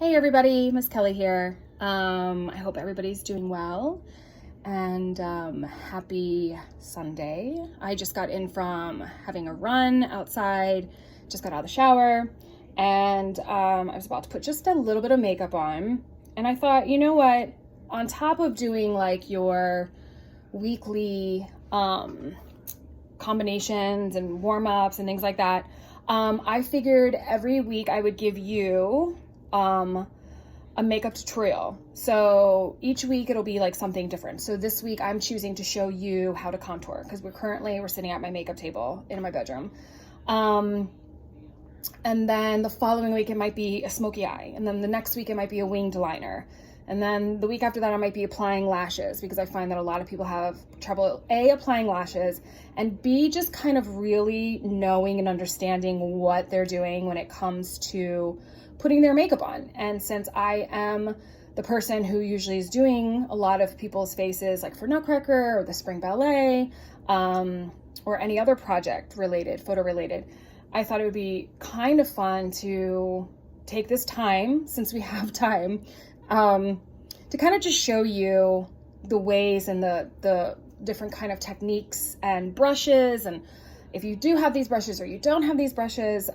Hey everybody, Miss Kelly here. I hope everybody's doing well and happy Sunday. I just got in from having a run outside, just got out of the shower, and I was about to put just a little bit of makeup on. And I thought, you know what, on top of doing like your weekly combinations and warm-ups and things like that, I figured every week I would give you a makeup tutorial. So each week it'll be like something different. So this week I'm choosing to show you how to contour because we're sitting at my makeup table in my bedroom. And then the following week it might be a smoky eye. And then the next week it might be a winged liner. And then the week after that I might be applying lashes because I find that a lot of people have trouble A, applying lashes, and B, just kind of really knowing and understanding what they're doing when it comes to putting their makeup on. And since I am the person who usually is doing a lot of people's faces, like for Nutcracker or the Spring Ballet, or any other project related, photo related, I thought it would be kind of fun to take this time, since we have time, to kind of just show you the ways and the different kind of techniques and brushes, and if you do have these brushes or you don't have these brushes,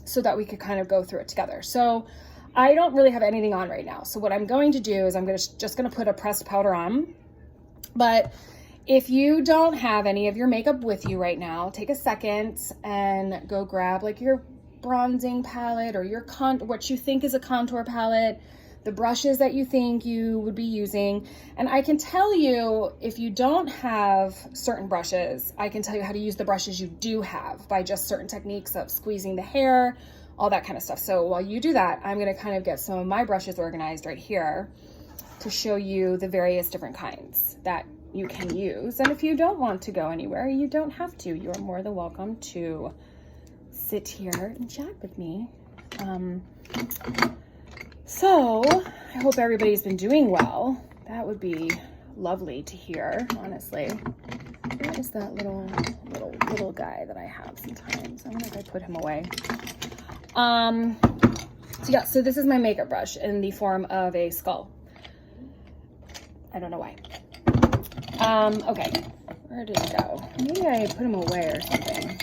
so that we could kind of go through it together. So I don't really have anything on right now. So what I'm going to do is I'm just going to put a pressed powder on. But if you don't have any of your makeup with you right now, take a second and go grab like your bronzing palette or your what you think is a contour palette, the brushes that you think you would be using. And I can tell you, if you don't have certain brushes, I can tell you how to use the brushes you do have by just certain techniques of squeezing the hair, all that kind of stuff. So while you do that, I'm gonna kind of get some of my brushes organized right here to show you the various different kinds that you can use. And if you don't want to go anywhere, you don't have to. You're more than welcome to sit here and chat with me. So I hope everybody's been doing well. That would be lovely to hear, honestly. What is that little guy that I have sometimes? I wonder if I put him away. So this is my makeup brush in the form of a skull. I don't know why. Okay, where did it go? Maybe I put him away or something.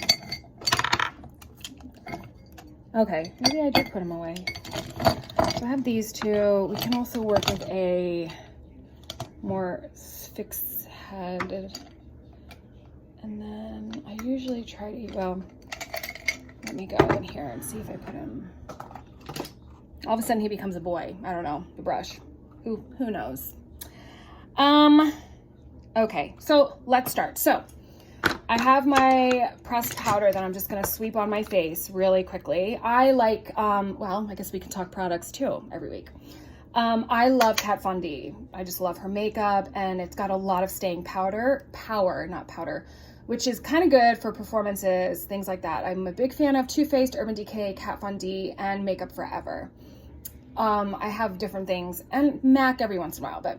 Okay, maybe I did put him away. So I have these two. We can also work with a more fixed head. And then I usually try to, well, let me go in here and see if I put him. All of a sudden he becomes a boy. I don't know, the brush. Who knows? Okay, so let's start. So I have my pressed powder that I'm just gonna sweep on my face really quickly. I like, well, I guess we can talk products too every week. I love Kat Von D. I just love her makeup, and it's got a lot of staying power, not powder, which is kind of good for performances, things like that. I'm a big fan of Too Faced, Urban Decay, Kat Von D, and Makeup Forever. I have different things, and MAC every once in a while, but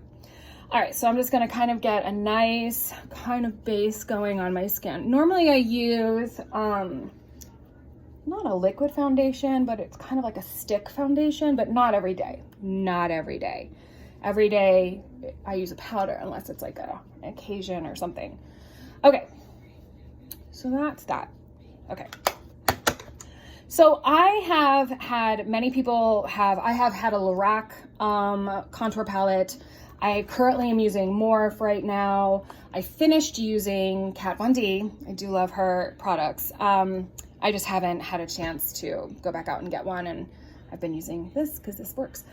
all right, so I'm just gonna kind of get a nice kind of base going on my skin. Normally I use, not a liquid foundation, but it's kind of like a stick foundation, but not every day, not every day. Every day I use a powder unless it's like an occasion or something. Okay, so that's that. Okay. So I have had, many people have, I have had a Lorac contour palette. I currently am using Morph right now. I finished using Kat Von D. I do love her products. I just haven't had a chance to go back out and get one, and I've been using this because this works.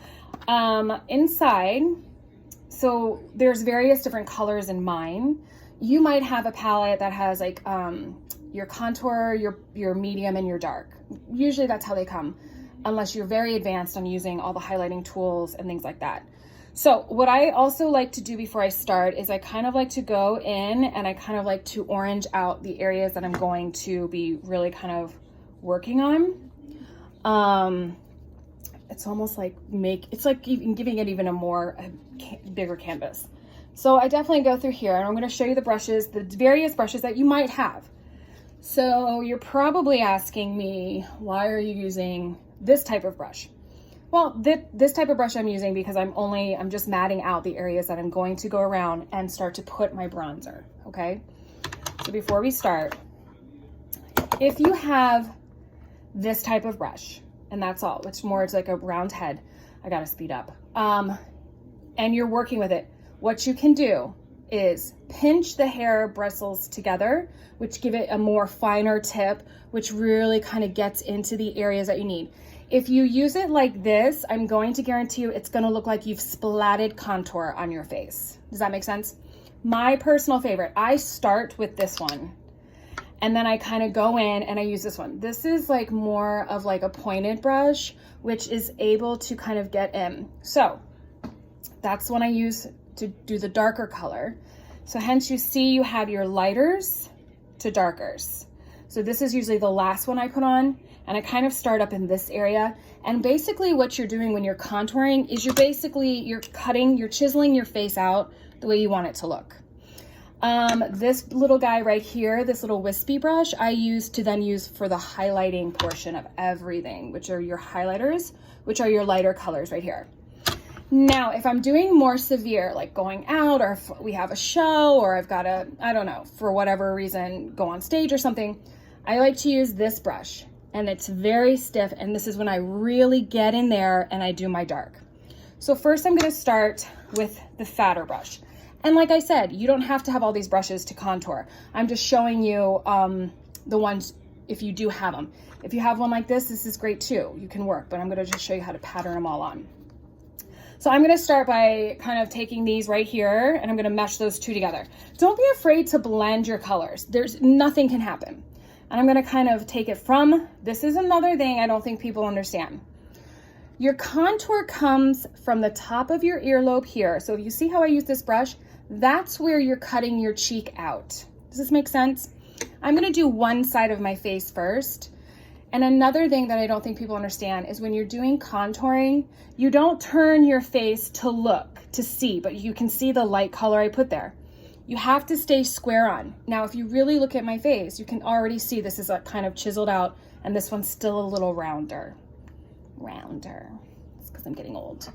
Inside, so there's various different colors in mine. You might have a palette that has like your contour, your medium, and your dark. Usually that's how they come, unless you're very advanced on using all the highlighting tools and things like that. So what I also like to do before I start is I kind of like to go in and I kind of like to orange out the areas that I'm going to be really kind of working on. It's almost like it's like even giving it even a bigger canvas. So I definitely go through here, and I'm going to show you the brushes, the various brushes that you might have. So you're probably asking me, why are you using this type of brush? Well, this type of brush I'm using because I'm just matting out the areas that I'm going to go around and start to put my bronzer, okay? So before we start, if you have this type of brush, and that's all, it's like a round head, I gotta speed up, and you're working with it, what you can do is pinch the hair bristles together, which give it a more finer tip, which really kind of gets into the areas that you need. If you use it like this, I'm going to guarantee you it's gonna look like you've splatted contour on your face. Does that make sense? My personal favorite, I start with this one, and then I kind of go in and I use this one. This is like more of like a pointed brush, which is able to kind of get in. So that's when I use to do the darker color. So hence you see you have your lighters to darkers. So this is usually the last one I put on, and I kind of start up in this area. And basically what you're doing when you're contouring is you're chiseling your face out the way you want it to look. This little guy right here, this little wispy brush, I use for the highlighting portion of everything, which are your highlighters, which are your lighter colors right here. Now, if I'm doing more severe, like going out, or if we have a show, or I've got to, I don't know, for whatever reason, go on stage or something, I like to use this brush, and it's very stiff, and this is when I really get in there and I do my dark. So first I'm going to start with the fatter brush. And like I said, you don't have to have all these brushes to contour. I'm just showing you the ones, if you do have them. If you have one like this is great too. You can work, but I'm going to just show you how to pattern them all on. So I'm going to start by kind of taking these right here, and I'm going to mesh those two together. Don't be afraid to blend your colors. Nothing can happen. And I'm going to kind of take it from, this is another thing I don't think people understand. Your contour comes from the top of your earlobe here. So you see how I use this brush? That's where you're cutting your cheek out. Does this make sense? I'm going to do one side of my face first. And another thing that I don't think people understand is when you're doing contouring, you don't turn your face to see, but you can see the light color I put there. You have to stay square on. Now, if you really look at my face, you can already see this is like kind of chiseled out, and this one's still a little rounder. It's because I'm getting old.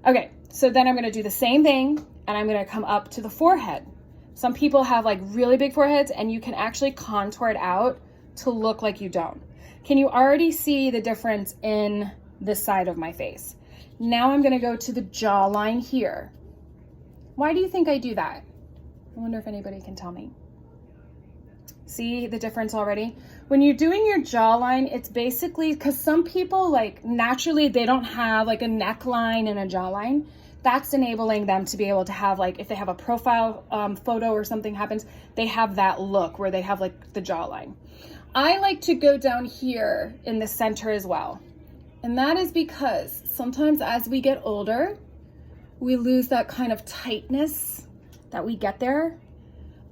Okay, so then I'm gonna do the same thing, and I'm gonna come up to the forehead. Some people have like really big foreheads, and you can actually contour it out to look like you don't. Can you already see the difference in this side of my face? Now I'm gonna go to the jawline here. Why do you think I do that? I wonder if anybody can tell me. See the difference already? When you're doing your jawline, it's basically, because some people like naturally they don't have like a neckline and a jawline. That's enabling them to be able to have like, if they have a profile photo or something happens, they have that look where they have like the jawline. I like to go down here in the center as well. And that is because sometimes as we get older, we lose that kind of tightness that we get there.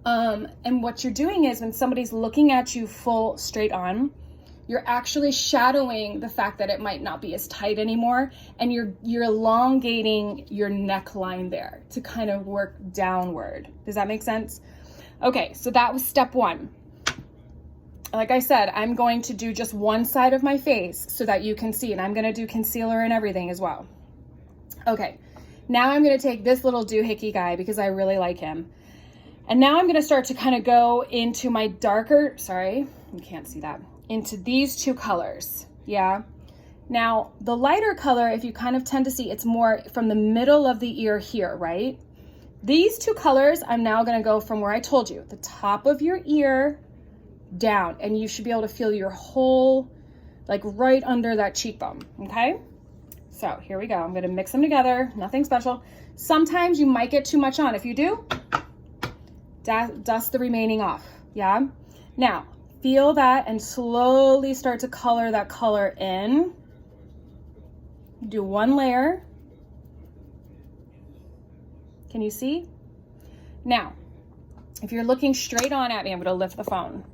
And what you're doing is when somebody's looking at you full straight on, you're actually shadowing the fact that it might not be as tight anymore, and you're elongating your neckline there to kind of work downward. Does that make sense? Okay, so that was step one. Like I said, I'm going to do just one side of my face so that you can see, and I'm gonna do concealer and everything as well. Okay, now I'm gonna take this little doohickey guy because I really like him. And now I'm gonna start to kind of go into my darker, sorry, you can't see that, into these two colors, yeah? Now, the lighter color, if you kind of tend to see, it's more from the middle of the ear here, right? These two colors, I'm now gonna go from where I told you, the top of your ear down, and you should be able to feel your whole, like right under that cheekbone, okay? So here we go, I'm gonna mix them together, nothing special. Sometimes you might get too much on. If you do, dust the remaining off, yeah? Now, feel that and slowly start to color that color in. Do one layer. Can you see? Now, if you're looking straight on at me, I'm gonna lift the phone.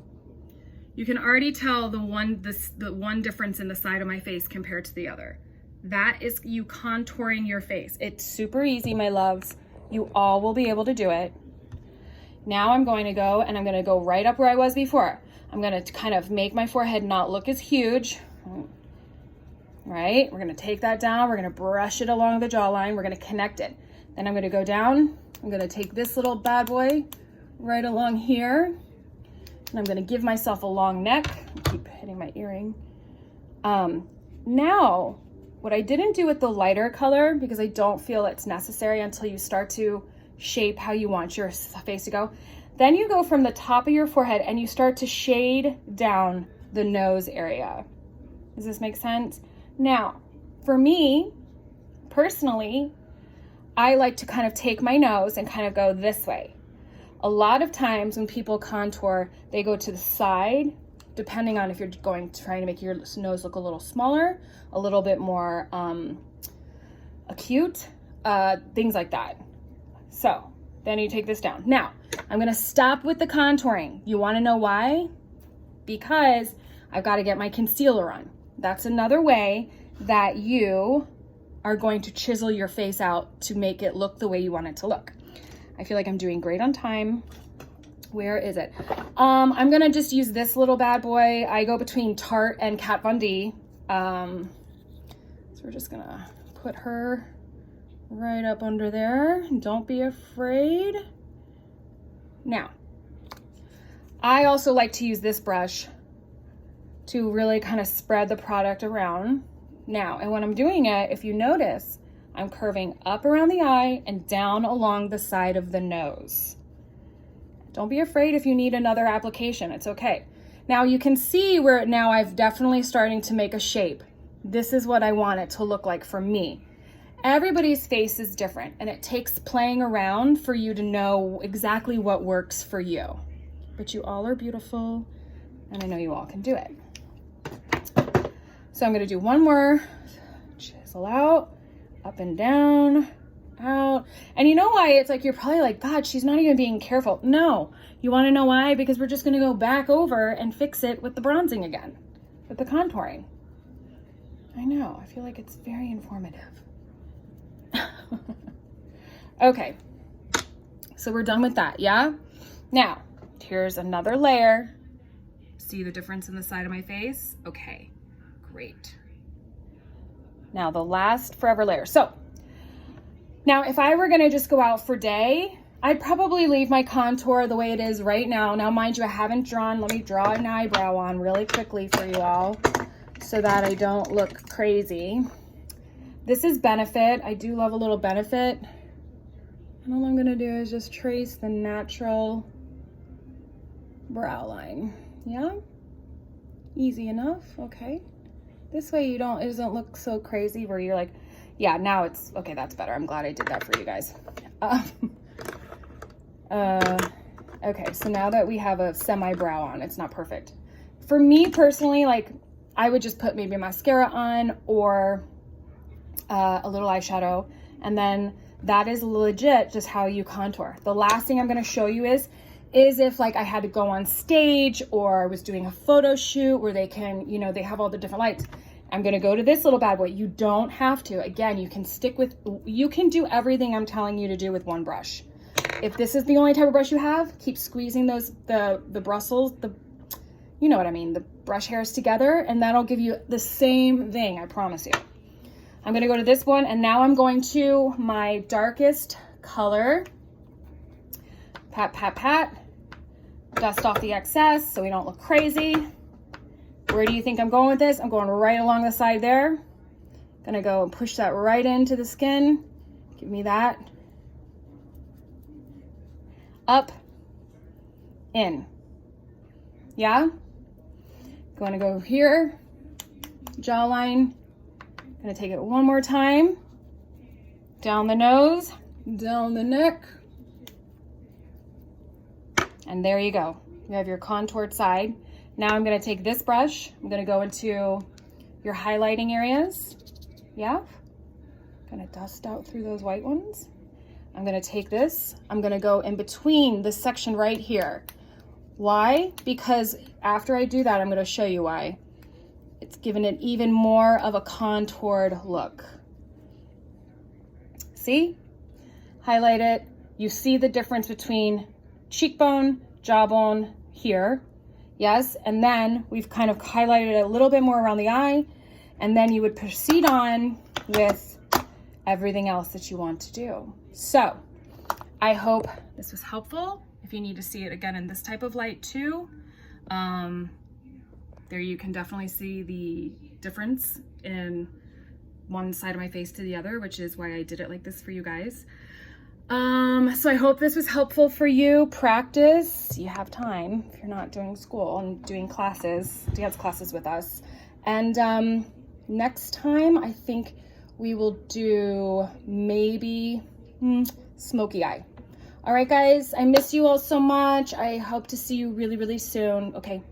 You can already tell the one difference in the side of my face compared to the other. That is you contouring your face. It's super easy, my loves. You all will be able to do it. Now I'm going to go, and I'm gonna go right up where I was before. I'm gonna kind of make my forehead not look as huge. Right? We're gonna take that down. We're gonna brush it along the jawline. We're gonna connect it. Then I'm gonna go down. I'm gonna take this little bad boy right along here. And I'm gonna give myself a long neck. I keep hitting my earring. Now, what I didn't do with the lighter color, because I don't feel it's necessary until you start to shape how you want your face to go. Then you go from the top of your forehead and you start to shade down the nose area. Does this make sense? Now, for me, personally, I like to kind of take my nose and kind of go this way. A lot of times when people contour, they go to the side, depending on if you're trying to make your nose look a little smaller, a little bit more acute, things like that. So then you take this down. Now, I'm gonna stop with the contouring. You wanna know why? Because I've gotta get my concealer on. That's another way that you are going to chisel your face out to make it look the way you want it to look. I feel like I'm doing great on time. Where is it? I'm gonna just use this little bad boy. I go between Tarte and Kat Von D. So we're just gonna put her right up under there. Don't be afraid. Now, I also like to use this brush to really kind of spread the product around. Now, and when I'm doing it, if you notice, I'm curving up around the eye and down along the side of the nose. Don't be afraid if you need another application, it's okay. Now you can see where now I've definitely starting to make a shape. This is what I want it to look like for me. Everybody's face is different and it takes playing around for you to know exactly what works for you. But you all are beautiful and I know you all can do it. So I'm gonna do one more, chisel out, up and down, out. And you know why? It's like, you're probably like, God, she's not even being careful. No, you wanna know why? Because we're just gonna go back over and fix it with the bronzing again, with the contouring. I know, I feel like it's very informative. Okay, so we're done with that, yeah? Now, here's another layer. See the difference in the side of my face? Okay, great. Now the last forever layer. So now if I were gonna just go out for day, I'd probably leave my contour the way it is right now. Now mind you, I haven't drawn, let me draw an eyebrow on really quickly for you all so that I look crazy. This is Benefit. I do love a little Benefit. And all I'm gonna do is just trace the natural brow line. Yeah, easy enough, okay. This way it doesn't look so crazy where you're like, yeah, now it's, okay, that's better. I'm glad I did that for you guys. Okay, so now that we have a semi-brow on, it's not perfect. For me personally, like, I would just put maybe mascara on or a little eyeshadow, and then that is legit just how you contour. The last thing I'm gonna show you is if like I had to go on stage or I was doing a photo shoot where they can, you know, they have all the different lights. I'm gonna go to this little bad boy. You don't have to. Again, you can do everything I'm telling you to do with one brush. If this is the only type of brush you have, keep squeezing the bristles, you know what I mean, the brush hairs together, and that'll give you the same thing, I promise you. I'm gonna go to this one, and now I'm going to my darkest color. Pat, pat, pat. Dust off the excess so we don't look crazy. Where do you think I'm going with this? I'm going right along the side there. Gonna go and push that right into the skin. Give me that. Up, in. Yeah? Gonna go here, jawline. Gonna take it one more time. Down the nose, down the neck. And there you go. You have your contoured side. Now I'm gonna take this brush. I'm gonna go into your highlighting areas. Yeah? Gonna dust out through those white ones. I'm gonna take this. I'm gonna go in between this section right here. Why? Because after I do that, I'm gonna show you why. It's given it even more of a contoured look. See? Highlight it. You see the difference between cheekbone, jawbone here. Yes, and then we've kind of highlighted it a little bit more around the eye, and then you would proceed on with everything else that you want to do. So I hope this was helpful. If you need to see it again in this type of light too, there you can definitely see the difference in one side of my face to the other, which is why I did it like this for you guys. So I hope this was helpful for you. Practice, you have time if you're not doing school and doing classes, dance classes with us. And next time I think we will do maybe smoky eye. All right, guys, I miss you all so much. I hope to see you really, really soon. Okay,